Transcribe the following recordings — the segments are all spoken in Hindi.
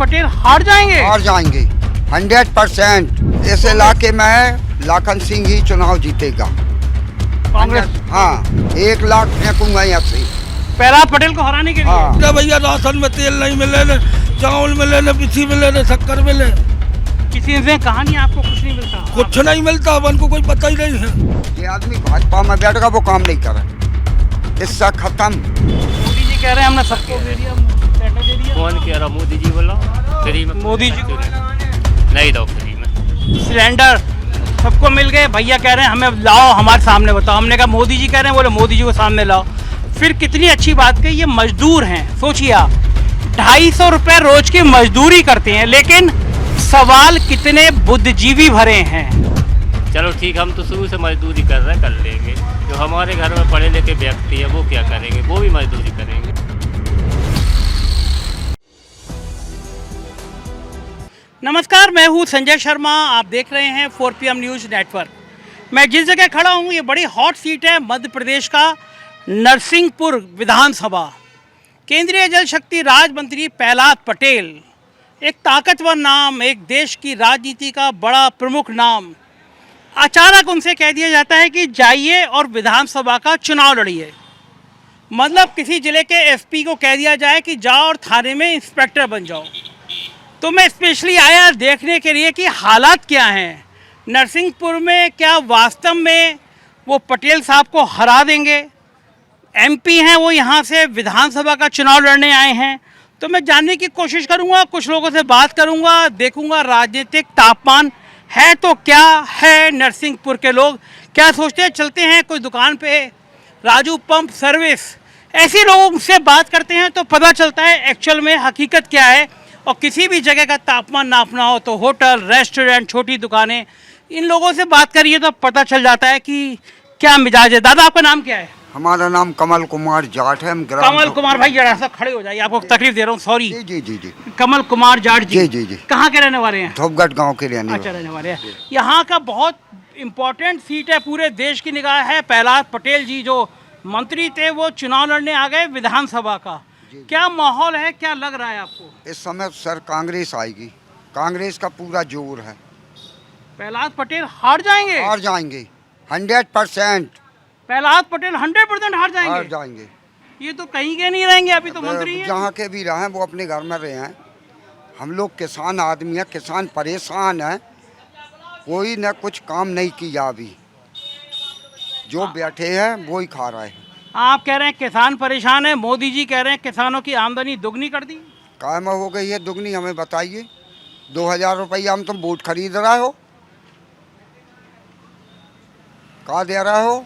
पटेल हार जाएंगे? हार जाएंगे 100%। इस इलाके में लाखन सिंह ही चुनाव जीतेगा। कांग्रेस? हाँ, 1 लाख फेंकूंगा यहाँ से प्रहलाद पटेल को हराने के लिए। हाँ। क्या भैया, राशन में तेल नहीं मिले, न चावल मिले, न बिछी मिले, न शक्कर मिले, किसी से कहानी आपको कुछ नहीं मिलता? कुछ नहीं मिलता। अपन को कोई पता ही नहीं है। ये आदमी भाजपा में बैठेगा वो काम नहीं करे, इससे खत्म। मोदी जी कह रहे हैं हमने सबको दे दिया, टेंडर दे दिया। कौन कह रहा? मोदी जी बोला फ्री में। मोदी जी नहीं दो फ्री में सिलेंडर सबको मिल गए। भैया कह रहे हैं हमें लाओ, हमारे सामने बताओ। हमने कहा मोदी जी कह रहे हैं, बोले मोदी जी को सामने लाओ। फिर कितनी अच्छी बात कही, ये मजदूर हैं। सोचिए आप 250 रुपये रोज की मजदूरी करते हैं, लेकिन सवाल कितने बुद्धिजीवी भरे हैं। चलो ठीक, हम तो शुरू से मजदूरी कर रहे हैं, कर लेंगे। जो हमारे घर में पढ़े लिखे व्यक्ति है वो क्या करेंगे? वो भी मजदूरी करेंगे। नमस्कार, मैं हूँ संजय शर्मा, आप देख रहे हैं 4PM न्यूज़ नेटवर्क। मैं जिस जगह खड़ा हूँ ये बड़ी हॉट सीट है, मध्य प्रदेश का नरसिंहपुर विधानसभा। केंद्रीय जल शक्ति राज्य मंत्री प्रहलाद पटेल, एक ताकतवर नाम, एक देश की राजनीति का बड़ा प्रमुख नाम, अचानक उनसे कह दिया जाता है कि जाइए और विधानसभा का चुनाव लड़िए। मतलब किसी ज़िले के एसपी को कह दिया जाए कि जाओ और थाने में इंस्पेक्टर बन जाओ। तो मैं स्पेशली आया देखने के लिए कि हालात क्या हैं नरसिंहपुर में। क्या वास्तव में वो पटेल साहब को हरा देंगे? एमपी हैं वो, यहाँ से विधानसभा का चुनाव लड़ने आए हैं। तो मैं जानने की कोशिश करूँगा, कुछ लोगों से बात करूँगा, देखूँगा राजनीतिक तापमान है तो क्या है, नरसिंहपुर के लोग क्या सोचते हैं। चलते हैं कोई दुकान पे, राजू पंप सर्विस, ऐसे लोगों से बात करते हैं तो पता चलता है एक्चुअल में हकीकत क्या है। और किसी भी जगह का तापमान नापना हो तो होटल, रेस्टोरेंट, छोटी दुकानें, इन लोगों से बात करिए तो पता चल जाता है कि क्या मिजाज है। दादा आपका नाम क्या है? हमारा नाम कमल कुमार जाट है। कमल कुमार भाई, जरा सा खड़े हो जाइए, आपको तकलीफ दे रहा हूँ, सॉरी। जी जी जी जी। कमल कुमार जाट जी, जी जी जी। कहाँ के रहने वाले हैं? धोपगढ़ गांव के रहने अच्छा, वाले। रहने वाले हैं। यहाँ का बहुत इम्पोर्टेंट सीट है, पूरे देश की निगाह है। प्रहलाद पटेल जी जो मंत्री थे वो चुनाव लड़ने आ गए विधानसभा का। क्या माहौल है, क्या लग रहा है आपको? इस समय सर कांग्रेस आएगी, कांग्रेस का पूरा जोर है। प्रहलाद पटेल हार जाएंगे? हार जाएंगे 100%। प्रहलाद पटेल 100% हार जाएंगे? हार जाएंगे। ये तो कहीं के नहीं रहेंगे, अभी तो मंत्री हैं। जहाँ के भी रहे वो अपने घर में रहे हैं। हम लोग किसान आदमी हैं, किसान परेशान हैं, कोई न कुछ काम नहीं किया अभी। जो बैठे हैं वो ही खा रहे हैं। आप कह रहे हैं किसान परेशान है, मोदी जी कह रहे हैं किसानों की आमदनी दुगनी कर दी। कायम हो गई है दुगनी? हमें बताइए, 2000 रुपया हम तुम वोट खरीद रहे हो, कहाँ दे रहे हो?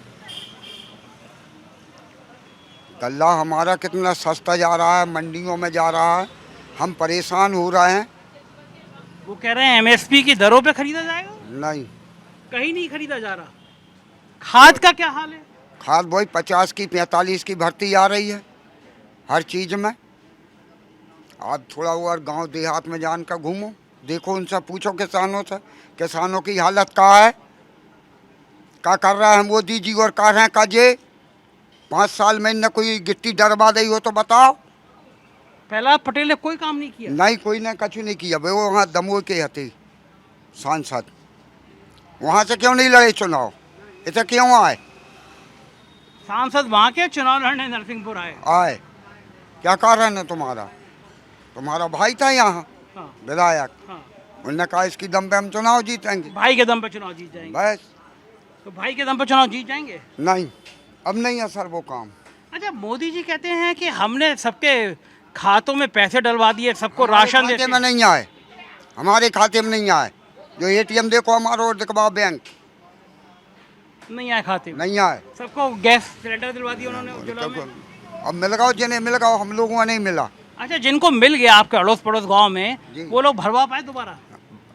गल्ला हमारा कितना सस्ता जा रहा है, मंडियों में जा रहा है, हम परेशान हो रहे हैं। वो कह रहे हैं एमएसपी की दरों पे खरीदा जाएगा। नहीं, कहीं नहीं खरीदा जा रहा। खाद का क्या हाल है? खाद वही 50 की 45 की भर्ती आ रही है हर चीज़ में। आप थोड़ा और गांव देहात में जान कर घूमो, देखो, उनसे पूछो किसानों से, किसानों की हालत क्या है, क्या कर रहा है मोदी जी और कर रहे हैं काजे। 5 साल में न कोई गिट्टी डरवा दी हो तो बताओ। प्रहलाद पटेल ने कोई काम नहीं किया? नहीं, कोई ने कछु नहीं किया। वो वहाँ दमोह के हथे सांसद, वहाँ से क्यों नहीं लड़े चुनाव? इसे क्यों आए? सांसद वहाँ के चुनाव लड़ने नरसिंहपुर आए। क्या कारण है तुम्हारा? तुम्हारा भाई था यहाँ हाँ। विधायक, हाँ। उन्होंने कहा इसकी दम पे हम चुनाव जीतेंगे। भाई के दम पे चुनाव जीत जाएंगे? बस। तो भाई के दम पे चुनाव जीत जाएंगे? नहीं, अब नहीं है सर वो काम। अच्छा, मोदी जी कहते हैं कि हमने सबके खातों में पैसे डलवा दिए, सबको राशन खाते देते में नहीं आए, हमारे खाते में नहीं आए। जो एटीएम देखो हमारा और दिखवाओ बैंक, नहीं आए खाते में। नहीं आए। सबको गैस सिलेंडर दिलवा दिया उन्होंने उज्ज्वला में। अब मिल गया जिन्हें मिल गया, हम लोगों को नहीं मिला। अच्छा, जिनको मिल गया आपके अड़ोस पड़ोस गांव में, वो लोग भरवा पाए दोबारा?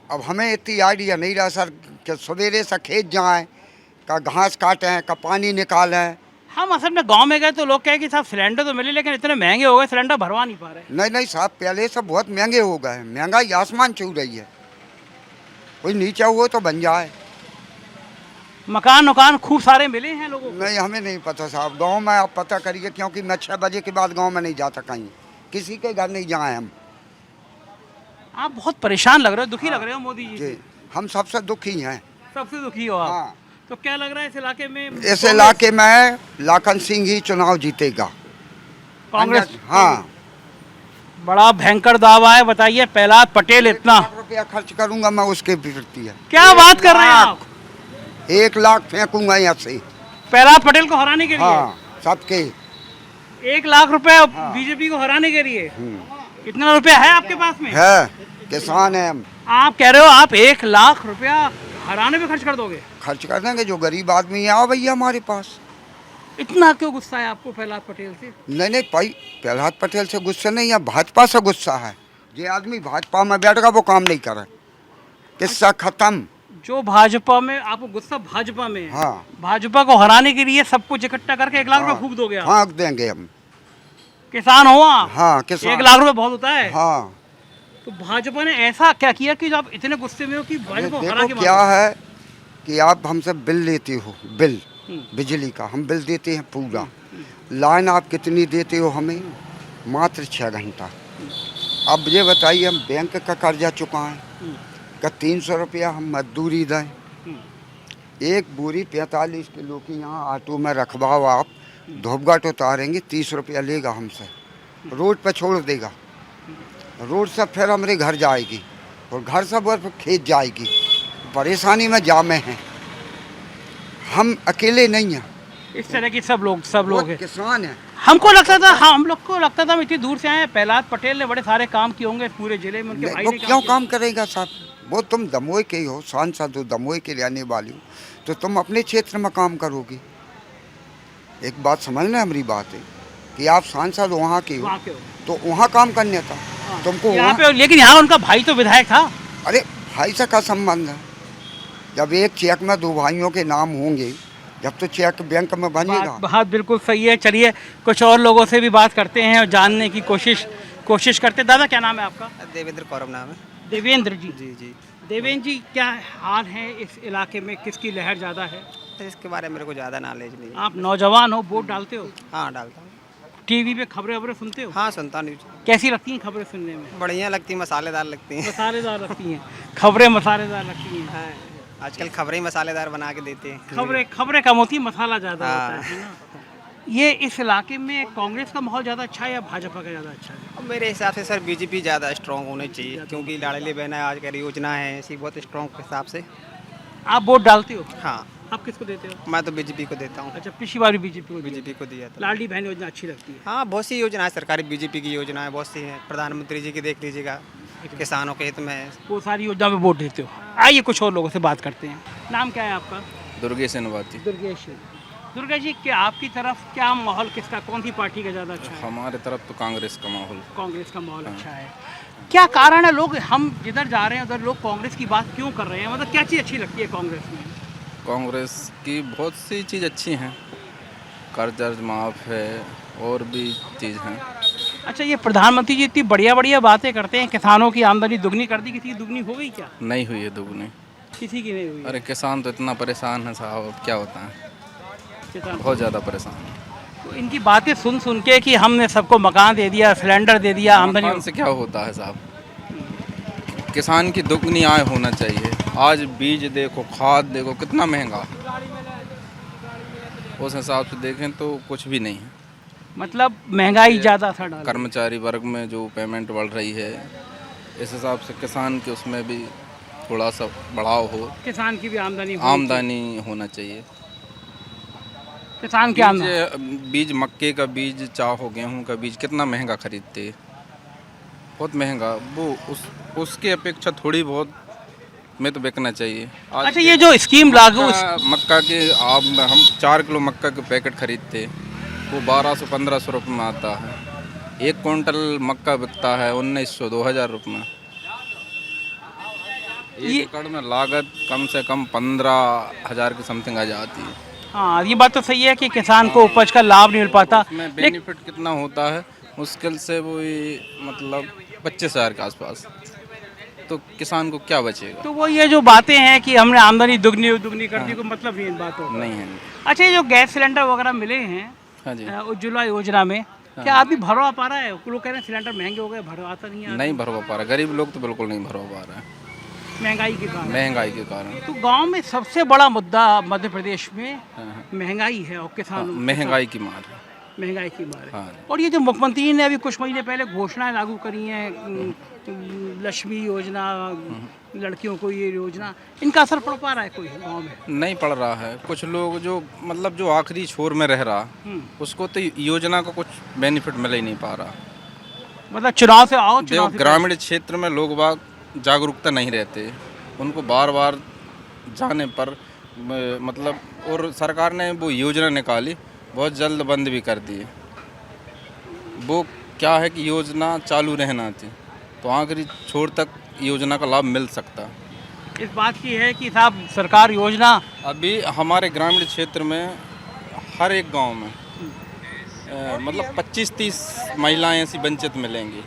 अब हमें इतनी आइडिया नहीं रहा सर कि सवेरे से खेत जाएं, का घास काटें, का पानी निकालें। हम असल में गांव में गए तो लोग कहे कि साहब सिलेंडर तो मिले लेकिन इतने महंगे हो गए, सिलेंडर भरवा नहीं पा रहे। नहीं नहीं साहब, पहले से बहुत महंगे हो गए हैं, महंगाई आसमान छू रही है। कोई नीचा हुआ तो बन जाए। मकान खूब सारे मिले हैं लोगों को? नहीं, हमें नहीं पता साहब, गांव में आप पता करिए, क्योंकि मैं 6 बजे के बाद गांव में नहीं जाता कहीं, किसी के घर नहीं जाए हम। आप बहुत परेशान लग रहे हो, दुखी लग रहे हो मोदी जी जी से। हम सबसे दुखी हैं। सबसे दुखी हो आप। हाँ। तो क्या लग रहा है इस इलाके में? इस इलाके में लाखन सिंह ही चुनाव जीतेगा। कांग्रेस। हाँ। बड़ा भयंकर दावा है, बताइए। प्रहलाद पटेल इतना रुपया खर्च करूंगा मैं उसके प्रति है। क्या बात कर रहे हैं आप? 1 लाख फेंकूंगा यहाँ से। प्रहलाद पटेल को हराने के लिए? हाँ सबके। 1 लाख रुपए हाँ। बीजेपी को हराने के लिए? इतना रुपया है आपके पास में? है, किसान है हम। आप कह रहे हो आप 1 लाख रुपया हराने पे खर्च कर दोगे? खर्च कर देंगे, जो गरीब आदमी है आओ भैया हमारे पास। इतना क्यों गुस्सा है आपको प्रहलाद पटेल से? नहीं भाई, प्रहलाद पटेल से गुस्सा नहीं है, भाजपा से गुस्सा है। ये आदमी भाजपा में बैठ गया वो काम नहीं करे, किस्सा खत्म। जो भाजपा में आपको गुस्सा भाजपा में है। हाँ। भाजपा को हराने के लिए सब कुछ इकट्ठा करके 1 लाख रुपए फूंक दोगे आप? हाँ देंगे हम। किसान हो आप? हाँ किसान। 1 लाख रुपए बहुत होता है। हाँ। तो भाजपा ने ऐसा क्या किया कि आप इतने गुस्से में हो कि भाजपा को हरा के देखो क्या है कि आप हमसे बिल लेते हो, बिल बिजली का हम बिल देते हैं पूरा। लाइन आप कितनी देते हो हमें? मात्र 6 घंटा। अब ये बताइए हम बैंक का कर्जा चुकाएं का 300 रुपया हम मजदूरी दें। एक बोरी 45 किलो की यहाँ ऑटो में रखवाओ आप, धोबघाट उतारेंगे 30 रुपया लेगा हमसे, रोड पर छोड़ देगा। रोड से फिर हमारे घर जाएगी और घर से फिर खेत जाएगी। परेशानी में जामे हैं हम, अकेले नहीं हैं। इस तरह की सब लोग हैं। किसान हैं। हमको लगता था, हाँ, हम लोग को लगता था हम इतनी दूर से आए हैं। प्रहलाद पटेल ने बड़े सारे काम किए होंगे पूरे जिले में, उनके भाई वो ने क्यों किया। काम करेगा साहब? वो तुम दमोई के ही हो, सांसद हो, दमोई के रहने वाली हो, तो तुम अपने क्षेत्र में काम करोगी। एक बात समझना, हमारी बात है कि आप सांसद वहाँ के हो वहाँ के हो। तो वहाँ काम करने था तुमको यहाँ वहाँ। पे, लेकिन यहाँ उनका भाई तो विधायक था। अरे भाई से का संबंध है? जब एक चेक में 2 भाइयों के नाम होंगे, जब तो चेक बैंक में बनेगा। बात बिल्कुल सही है। चलिए कुछ और लोगों से भी बात करते हैं और जानने की कोशिश करते हैं। दादा क्या नाम है आपका? देवेंद्र कौरव नाम है। देवेंद्र जी। जी। देवेंद्र जी, क्या हाल है इस इलाके में, किसकी लहर ज़्यादा है? इसके बारे में मेरे को ज़्यादा नॉलेज नहीं है। आप नौजवान हो, वोट डालते हो? हाँ डालता हूँ। टीवी पे खबरें सुनते हो? हाँ सुनता हूँ न्यूज। कैसी लगती हैं खबरें सुनने में? बढ़िया लगती, मसालेदार लगती हैं। मसालेदार लगती हैं खबरें, मसालेदार लगती हैं। हाँ, आजकल खबरें ही मसालेदार बना के देते हैं। खबरें कम होती हैं, मसाला ज़्यादा हाँ। होता है ना। ये इस इलाके में कांग्रेस का माहौल ज़्यादा अच्छा है या भाजपा का ज़्यादा अच्छा है? अब मेरे हिसाब से सर बीजेपी ज़्यादा स्ट्रॉन्ग होनी चाहिए, क्योंकि लाडली बहना आज कल योजना है ऐसी बहुत स्ट्रॉन्ग के हिसाब से। आप वोट डालते हो? हाँ आप किसको देते हो? मैं तो बीजेपी को देता हूँ। अच्छा, पिछली बार भी बीजेपी को दिया? बीजेपी को दिया था। लाडली बहन योजना अच्छी लगती है? हाँ बहुत सी योजना है सरकारी, बीजेपी की योजना है बहुत सी हैं। प्रधानमंत्री जी की देख लीजिएगा, किसानों के हित में है। वो सारी योजना में वोट देते हो। आइए कुछ और लोगों से बात करते हैं। नाम क्या है आपका? दुर्गेश नवाती। दुर्गेश। दुर्गा जी, क्या आपकी तरफ क्या माहौल, किसका, कौन सी पार्टी का ज़्यादा अच्छा है? हमारे तरफ तो कांग्रेस का माहौल। कांग्रेस का माहौल अच्छा है। क्या कारण है, लोग हम जिधर जा रहे हैं उधर लोग कांग्रेस की बात क्यों कर रहे हैं? मतलब क्या चीज़ अच्छी लगती है कांग्रेस में? कांग्रेस की बहुत सी चीज़ अच्छी हैं, कर्ज माफ़ है और भी चीज़ हैं। अच्छा, ये प्रधानमंत्री जी इतनी बढ़िया बातें करते हैं, किसानों की आमदनी दुगनी कर दी, किसी की दुगनी हो गई क्या? नहीं हुई है दुगनी, किसी की नहीं हुई। अरे किसान तो इतना परेशान है साहब, अब क्या होता है, किसान बहुत ज़्यादा परेशान है। तो इनकी बातें सुन के कि हमने सबको मकान दे दिया, सिलेंडर दे दिया, आमदनी मकान से क्या होता है साहब? किसान की दुगनी आय होना चाहिए। आज बीज देखो, खाद देखो, कितना महंगा, उस हिसाब से देखें तो कुछ भी नहीं है। मतलब महंगाई ज़्यादा था डाल। कर्मचारी वर्ग में जो पेमेंट बढ़ रही है, इस हिसाब से किसान के उसमें भी थोड़ा सा बढ़ाव हो, किसान की भी आमदनी होना चाहिए। किसान की आमदनी। बीज मक्के का बीज, चाहो गेहूं का बीज कितना महंगा खरीदते, बहुत महंगा। वो उसके अपेक्षा थोड़ी बहुत में तो बिकना चाहिए। आज अच्छा, ये जो स्कीम लागू, मक्का के आप हम 4 किलो मक्का के पैकेट खरीदते, वो 1200-1500 रुपये में आता है। 1 क्विंटल मक्का बिकता है 1900-2000 रुपये में। एक एकड़ में लागत कम से कम 15,000 की समथिंग आ जाती है। हाँ, ये बात तो सही है कि किसान को उपज का लाभ नहीं मिल पाता। उसमें बेनिफिट कितना होता है, मुश्किल से वो मतलब 25,000 के आसपास, तो किसान को क्या बचेगा? तो वो ये जो बातें हैं कि हमने आमदनी दुगनी कर दी, कोई मतलब नहीं इन बातों का। नहीं है। अच्छा, ये जो गैस सिलेंडर वगैरह मिले हैं हाँ जी। उज्ज्वला योजना में, क्या अभी भरवा पा रहा है? लोग कह रहे हैं सिलेंडर महंगे हो गए, भरवाता नहीं है। नहीं भरवा पा रहा, गरीब लोग तो बिल्कुल नहीं भरवा पा रहे हैं महंगाई के कारण। महंगाई के कारण। तो गांव में सबसे बड़ा मुद्दा मध्य प्रदेश में हाँ। महंगाई है और किसानों महंगाई की मार है। महंगाई की मार है। हाँ। और ये जो मुख्यमंत्री ने अभी कुछ महीने पहले घोषणाएं लागू करी हैं, लक्ष्मी योजना, लड़कियों को ये योजना, इनका असर पड़ पा रहा है कोई गांव में? नहीं पड़ रहा है। कुछ लोग जो मतलब जो आखिरी छोर में रह रहा उसको तो योजना का कुछ बेनिफिट मिल ही नहीं पा रहा। मतलब चुनाव से आओ, देखो चुनाव से ग्रामीण क्षेत्र में लोग बाग जागरूकता नहीं रहते, उनको बार बार जाने पर मतलब, और सरकार ने वो योजना निकाली बहुत जल्द बंद भी कर दी। वो क्या है कि योजना चालू रहना थी तो आखिरी छोर तक योजना का लाभ मिल सकता। इस बात की है कि साहब सरकार योजना अभी हमारे ग्रामीण क्षेत्र में हर एक गांव में मतलब 25-30 महिलाएं ऐसी वंचित मिलेंगी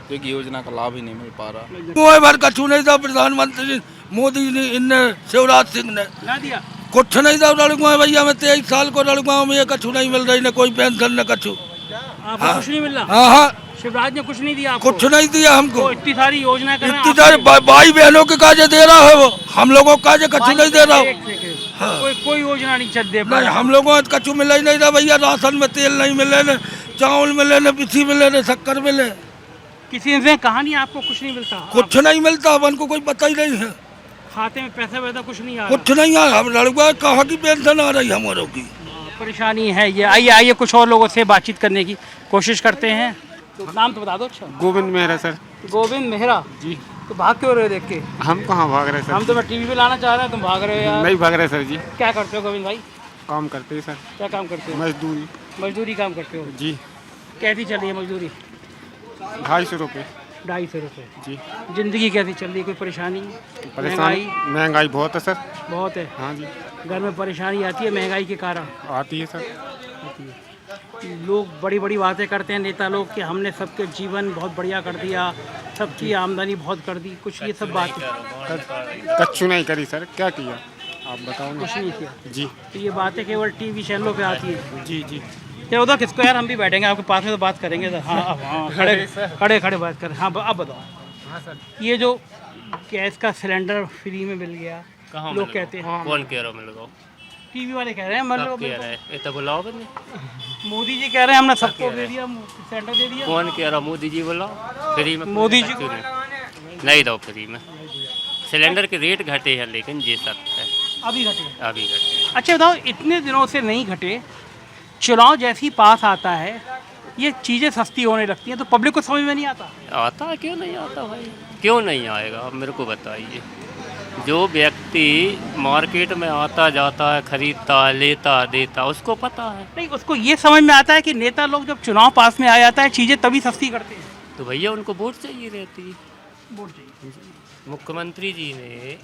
क्योंकि योजना का लाभ ही नहीं मिल पा रहा। कोई बार कछु नहीं था, प्रधानमंत्री मोदी ने, इनने शिवराज सिंह ने ना दिया। कुछ नहीं था लड़कुआ भैया, मैं 23 साल को लड़कुआ में ये कछु नहीं मिल रही, न कोई पेंशन न कछु। आपको कुछ नहीं मिल रहा? हाँ हाँ, शिवराज ने कुछ नहीं दिया आपको? कुछ नहीं दिया हमको। तो इतनी सारी योजना कर रहे हैं इतनी आप। सारी भाई बहनों के काजे दे रहा है वो, हम लोगों को काजे कछु नहीं दे रहा हो। एक सेकंड। कोई योजना नहीं चल दे नहीं, हम लोगों को कछु मिला ही नहीं रहा भैया। राशन में तेल नहीं मिले, न चावल मिले, न पिसी मिले, न शक्कर मिले, किसी से कहानी आपको कुछ नहीं मिलता? कुछ नहीं मिलता। अपन को कोई पता ही नहीं है, खाते में पैसा वैसा कुछ नहीं आ रहा? कुछ नहीं आ। हम लड़का कहाँ की पेंशन आ रही हमारों की। परेशानी है ये। आइए कुछ और लोगों से बातचीत करने की कोशिश करते हैं। तो नाम तो बता दो। अच्छा, गोविंद मेहरा सर। गोविंद मेहरा जी। तो भाग क्यों रहे हो देख के? हम कहाँ भाग रहे सर? हम तो मैं टीवी पे लाना चाह रहा हूँ, तुम भाग रहे हो यार। नहीं भाग रहे सर जी। क्या करते हो गोविंद भाई? काम करते हैं सर। क्या काम करते हो? मजदूरी। मजदूरी काम करते हो जी। कैसी चल रही है मजदूरी? 250 रुपये। 250 रुपये जी। जिंदगी कैसी चल रही है? कोई परेशानी? परेशानी महंगाई बहुत है सर। बहुत है। हाँ जी, घर में परेशानी आती है महंगाई के कारण? आती है सर। लोग बड़ी बड़ी बातें करते हैं नेता लोग कि हमने सबके जीवन बहुत बढ़िया कर दिया, सबकी आमदनी बहुत कर दी, कुछ ये सब बात कच्चू नहीं करी सर, क्या किया आप बताओ ना। कुछ नहीं किया जी। तो ये बातें केवल टीवी चैनलों पे आती है। जी जी। क्या उधर किसको यार, हम भी बैठेंगे आपके पास में तो बात करेंगे सर। हाँ हाँ, खड़े खड़े बात करें। हाँ अब बताओ। हाँ सर। ये जो गैस का सिलेंडर फ्री में मिल गया, कहाँ लोग कहते हैं, कौन कह रहा मिल गया? टीवी वाले कह रहे हैं, कब मतलब कह रहा है? ये तो बुलाओ बंदे। मोदी जी कह रहे हैं हमने सबको दे दिया, सिलेंडर दे दिया। कौन कह रहा? मोदी जी बुलाओ फ्री में। मोदी जी नहीं दो फ्री में। सिलेंडर के रेट घटे हैं लेकिन ये सब है अभी घटे। अभी घटे। अच्छा बताओ, इतने दिनों से नहीं घटे, चुनाव जैसे ही पास आता है ये चीज़ें सस्ती होने लगती हैं तो पब्लिक को समझ में नहीं आता? आता क्यों नहीं आता भाई? क्यों नहीं आएगा आप मेरे को बताइए। जो व्यक्ति मार्केट में आता जाता है, खरीदता है, लेता देता, उसको पता है। नहीं, उसको ये समझ में आता है कि नेता लोग जब चुनाव पास में आ जाता है चीज़ें तभी सस्ती करते हैं। तो भैया उनको वोट चाहिए रहती है। वोट चाहिए। मुख्यमंत्री जी ने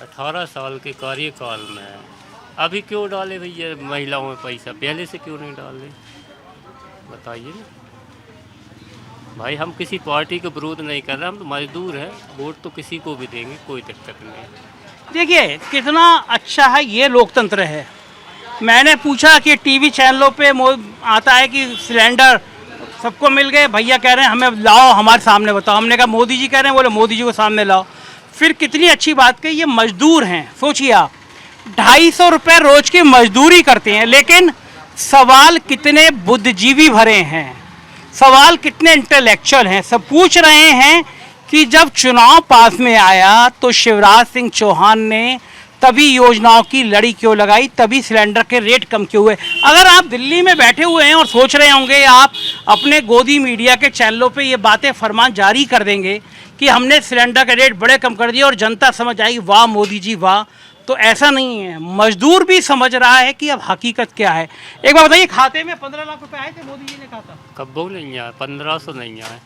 18 साल के कार्यकाल में अभी क्यों डाले भैया महिलाओं में पैसा? पहले से क्यों नहीं डाले बताइए ना भाई। हम किसी पार्टी के विरोध नहीं कर रहे, हम तो मजदूर हैं, वोट तो किसी को भी देंगे, कोई दिक्कत नहीं। देखिए कितना अच्छा है ये लोकतंत्र है। मैंने पूछा कि टीवी चैनलों पे आता है कि सिलेंडर सबको मिल गए, भैया कह रहे हैं हमें लाओ हमारे सामने बताओ। हमने कहा मोदी जी कह रहे हैं, बोले मोदी जी को सामने लाओ। फिर कितनी अच्छी बात कही, ये मजदूर हैं। सोचिए आप 250 रुपये रोज की मजदूरी करते हैं, लेकिन सवाल कितने बुद्धिजीवी भरे हैं, सवाल कितने इंटेलेक्चुअल हैं। सब पूछ रहे हैं कि जब चुनाव पास में आया तो शिवराज सिंह चौहान ने तभी योजनाओं की लड़ी क्यों लगाई, तभी सिलेंडर के रेट कम क्यों हुए। अगर आप दिल्ली में बैठे हुए हैं और सोच रहे होंगे आप अपने गोदी मीडिया के चैनलों पे ये बातें फरमान जारी कर देंगे कि हमने सिलेंडर के रेट बड़े कम कर दिए और जनता समझ आएगी वाह मोदी जी वाह, तो ऐसा नहीं है। मजदूर भी समझ रहा है कि अब हकीकत क्या है। एक बार बताइए, खाते में 15 लाख रुपए आए थे मोदी जी ने कहा था? कब वो नहीं आए? 1500 नहीं आए।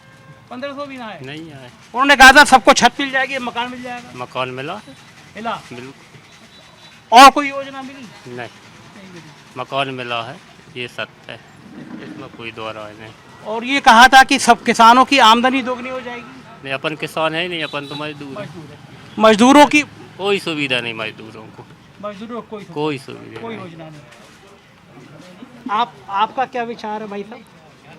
1500 भी ना आए? नहीं आए। उन्होंने कहा था सबको छत मिल जाएगी, मकान मिल जाएगा। मकान मिला है? मिला? बिल्कुल। और कोई योजना मिली? नहीं, मकान मिला है, ये सत्य है, इसमें कोई दो राय नहीं। और ये कहा था कि सब किसानों की आमदनी दोगुनी हो जाएगी। नहीं, अपन किसान है नहीं, अपन तो मजदूर है। मजदूरों की कोई सुविधा नहीं मजदूरों को, मजदूरों को कोई सुविधा कोई नहीं। योजना नहीं। आपका क्या विचार है भाई साहब?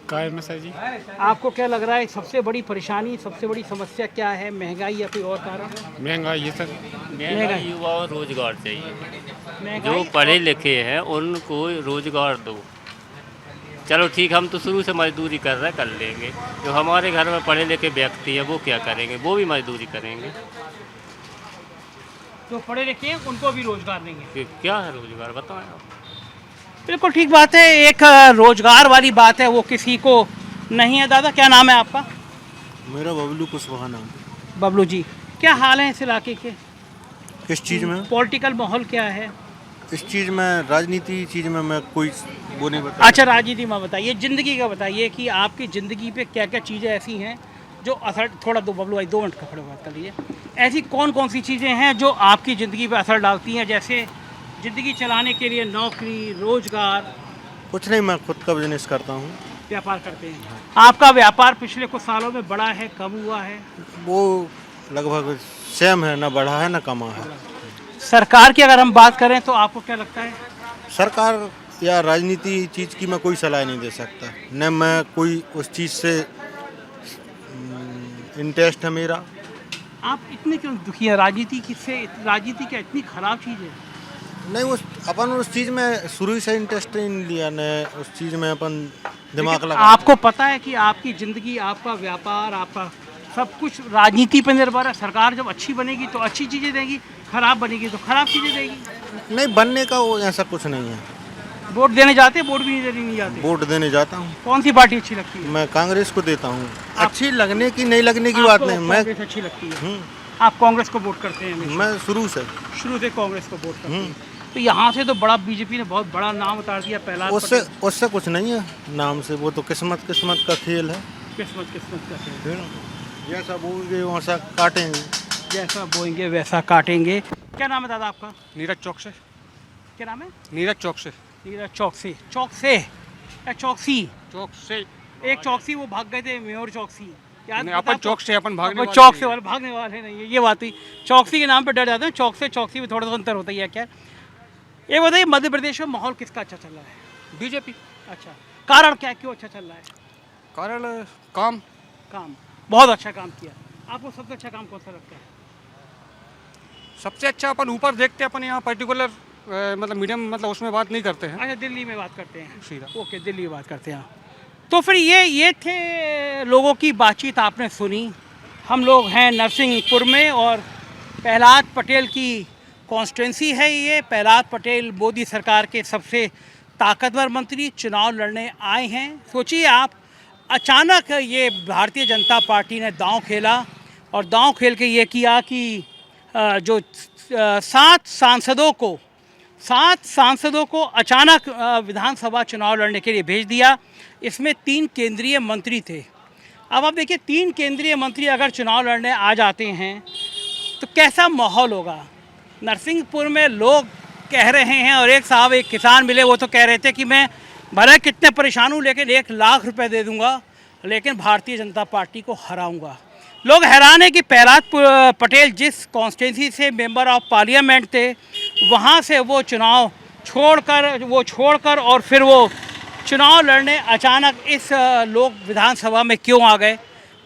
काय में सर जी? आपको क्या लग रहा है सबसे बड़ी परेशानी, सबसे बड़ी समस्या क्या है? महंगाई या कोई और कारण? महंगाई ये सर। महंगाई, युवाओं को रोजगार चाहिए। महंगाई जो पढ़े लिखे हैं उनको रोजगार दो। चलो ठीक, हम तो शुरू से मजदूरी कर रहे हैं, कर लेंगे। जो हमारे घर में पढ़े लिखे व्यक्ति हैं वो क्या करेंगे? वो भी मजदूरी करेंगे। जो पढ़े लिखे हैं उनको भी रोजगार देंगे। कि क्या है रोजगार, बताएं आप। बिल्कुल ठीक बात है। एक रोजगार वाली बात है वो किसी को नहीं है। दादा क्या नाम है आपका? मेरा बबलू कुशवाहा नाम। बबलू जी, क्या हाल है इस इलाके के? किस चीज़ में? पॉलिटिकल माहौल क्या है? इस चीज़ में, राजनीति चीज़ में मैं कोई वो नहीं बता। अच्छा, राजनीति में बताइए, ज़िंदगी का बताइए कि आपकी ज़िंदगी पे क्या क्या चीज़ें ऐसी हैं जो असर, थोड़ा दो बबलू भाई 2 मिनट का खड़े बात कर लीजिए। ऐसी कौन कौन सी चीज़ें हैं जो आपकी ज़िंदगी पे असर डालती हैं? जैसे ज़िंदगी चलाने के लिए नौकरी, रोजगार। कुछ नहीं, मैं खुद का बिजनेस करता हूँ। व्यापार करते हैं। आपका व्यापार पिछले कुछ सालों में बढ़ा है, कम हुआ है? वो लगभग सेम है, ना बढ़ा है ना कमा है। सरकार की अगर हम बात करें तो आपको क्या लगता है? सरकार या राजनीति चीज़ की मैं कोई सलाह नहीं दे सकता, न मैं कोई उस चीज़ से इंटरेस्ट है मेरा। आप इतने क्यों दुखी हैं राजनीति की से? राजनीति क्या इतनी खराब चीज़ है? नहीं, उस चीज़ में शुरू से इंटरेस्ट नहीं लिया, न उस चीज़ में अपन दिमाग लेकिन लगा। आपको पता है कि आपकी ज़िंदगी, आपका व्यापार, आपका सब कुछ राजनीति पर निर्भर है। सरकार जब अच्छी बनेगी तो अच्छी चीज़ें देगी, खराब बनेगी तो खराब चीज़ें देगी। नहीं, बनने का वो ऐसा कुछ नहीं है। वोट देने जाते हैं? वोट भी नहीं जाते? वोट देने जाता हूँ। कौन सी पार्टी अच्छी लगती है? मैं कांग्रेस को देता हूँ। अच्छी लगने की नहीं लगने की बात नहीं, मैं कांग्रेस अच्छी लगती है। आप कांग्रेस को वोट करते हैं हमेशा? मैं शुरू से कांग्रेस को वोट करते हैं। तो यहाँ से तो बड़ा बीजेपी ने बहुत बड़ा नाम उतार दिया पहला। उससे कुछ नहीं है नाम से, वो तो किस्मत का खेल है। किस्मत का खेल। जैसा बोएंगे वैसा काटेंगे। जैसा बोएंगे वैसा काटेंगे। क्या नाम है दादा आपका? नीरज चौक से। क्या नाम है? नीरज चौक से। नीरज चौकसी। चौकसे या चौकसी? चौक से। एक चौकसी वो भाग गए थे, मेयर चौकसी। याद नहीं, पता अपन आपको? चौक से, अपन भागने वाले चौक नहीं से वाले भागने वाले नहीं है, ये बात हुई। चौकसी के नाम पे डर जाते हैं। चौक से चौकसी में थोड़ा सा अंतर होता ही है। क्या ये बताइए, मध्य प्रदेश में माहौल किसका अच्छा चल रहा है? बीजेपी। अच्छा, कारण क्या, क्यों अच्छा चल रहा है? कारण काम। काम, बहुत अच्छा काम किया। आपको सबसे अच्छा काम कौन सा लगता है? सबसे अच्छा अपन ऊपर देखते हैं, अपन यहाँ पर्टिकुलर मतलब मीडियम, मतलब उसमें बात नहीं करते हैं। अच्छा, दिल्ली में बात करते हैं। सीधा। ओके, दिल्ली में बात करते हैं। तो फिर ये थे लोगों की बातचीत आपने सुनी। हम लोग हैं नरसिंहपुर में और प्रहलाद पटेल की कॉन्स्टिट्यूंसी है ये। प्रहलाद पटेल मोदी सरकार के सबसे ताकतवर मंत्री चुनाव लड़ने आए हैं। सोचिए आप, अचानक ये भारतीय जनता पार्टी ने दांव खेला और दांव खेल के ये किया कि जो 7 सांसदों को अचानक विधानसभा चुनाव लड़ने के लिए भेज दिया। इसमें 3 केंद्रीय मंत्री थे। अब आप देखिए, 3 केंद्रीय मंत्री अगर चुनाव लड़ने आ जाते हैं तो कैसा माहौल होगा। नरसिंहपुर में लोग कह रहे हैं, और एक साहब, एक किसान मिले, वो तो कह रहे थे कि मैं भले कितने परेशान हूँ लेकिन 1 लाख रुपए दे दूंगा, लेकिन भारतीय जनता पार्टी को हराऊंगा। लोग हैरान है कि प्रहलाद पटेल जिस कॉन्स्टिट्यूंसी से मेंबर ऑफ पार्लियामेंट थे, वहाँ से वो चुनाव छोड़कर और फिर वो चुनाव लड़ने अचानक इस लोक विधानसभा में क्यों आ गए।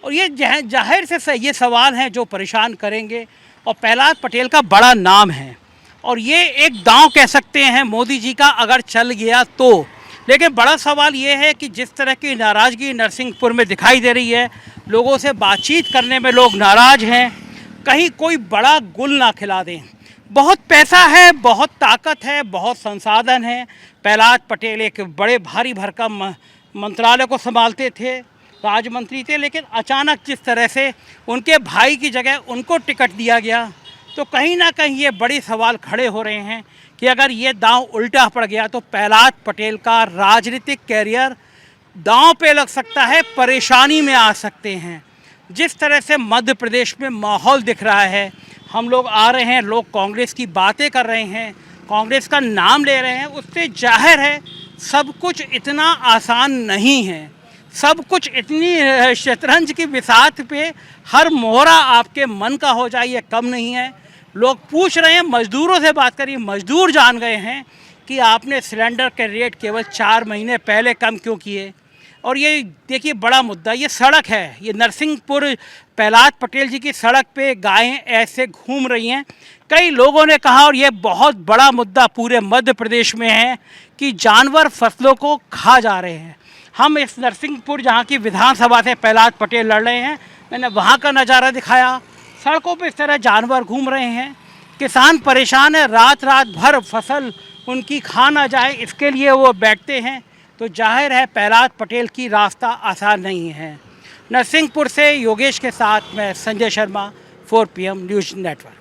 और ये जाहिर से ये सवाल हैं जो परेशान करेंगे। और प्रहलाद पटेल का बड़ा नाम है और ये एक दांव कह सकते हैं मोदी जी का अगर चल गया तो। लेकिन बड़ा सवाल ये है कि जिस तरह की नाराज़गी नरसिंहपुर में दिखाई दे रही है, लोगों से बातचीत करने में लोग नाराज़ हैं, कहीं कोई बड़ा गुल ना खिला दें। बहुत पैसा है, बहुत ताकत है, बहुत संसाधन है। प्रहलाद पटेल एक बड़े भारी भरकम मंत्रालय को संभालते थे, राज्य मंत्री थे, लेकिन अचानक जिस तरह से उनके भाई की जगह उनको टिकट दिया गया, तो कहीं ना कहीं ये बड़े सवाल खड़े हो रहे हैं कि अगर ये दांव उल्टा पड़ गया तो प्रहलाद पटेल का राजनीतिक कैरियर दांव पे लग सकता है, परेशानी में आ सकते हैं। जिस तरह से मध्य प्रदेश में माहौल दिख रहा है, हम लोग आ रहे हैं, लोग कांग्रेस की बातें कर रहे हैं, कांग्रेस का नाम ले रहे हैं, उससे जाहिर है सब कुछ इतना आसान नहीं है। सब कुछ इतनी शतरंज की बिसात पे हर मोहरा आपके मन का हो जाए ये कम नहीं है। लोग पूछ रहे हैं, मज़दूरों से बात करिए, मज़दूर जान गए हैं कि आपने सिलेंडर के रेट केवल 4 महीने पहले कम क्यों किए। और ये देखिए बड़ा मुद्दा, ये सड़क है, ये नरसिंहपुर प्रहलाद पटेल जी की सड़क पे गायें ऐसे घूम रही हैं। कई लोगों ने कहा, और ये बहुत बड़ा मुद्दा पूरे मध्य प्रदेश में है, कि जानवर फसलों को खा जा रहे हैं। हम इस नरसिंहपुर जहाँ की विधानसभा से प्रहलाद पटेल लड़ रहे हैं, मैंने वहाँ का नज़ारा दिखाया। सड़कों पे इस तरह जानवर घूम रहे हैं, किसान परेशान है, रात रात भर फसल उनकी खा ना जाए इसके लिए वो बैठते हैं। तो जाहिर है प्रहलाद पटेल की रास्ता आसान नहीं है। नरसिंहपुर से योगेश के साथ मैं Sanjay Sharma, 4 PM news network.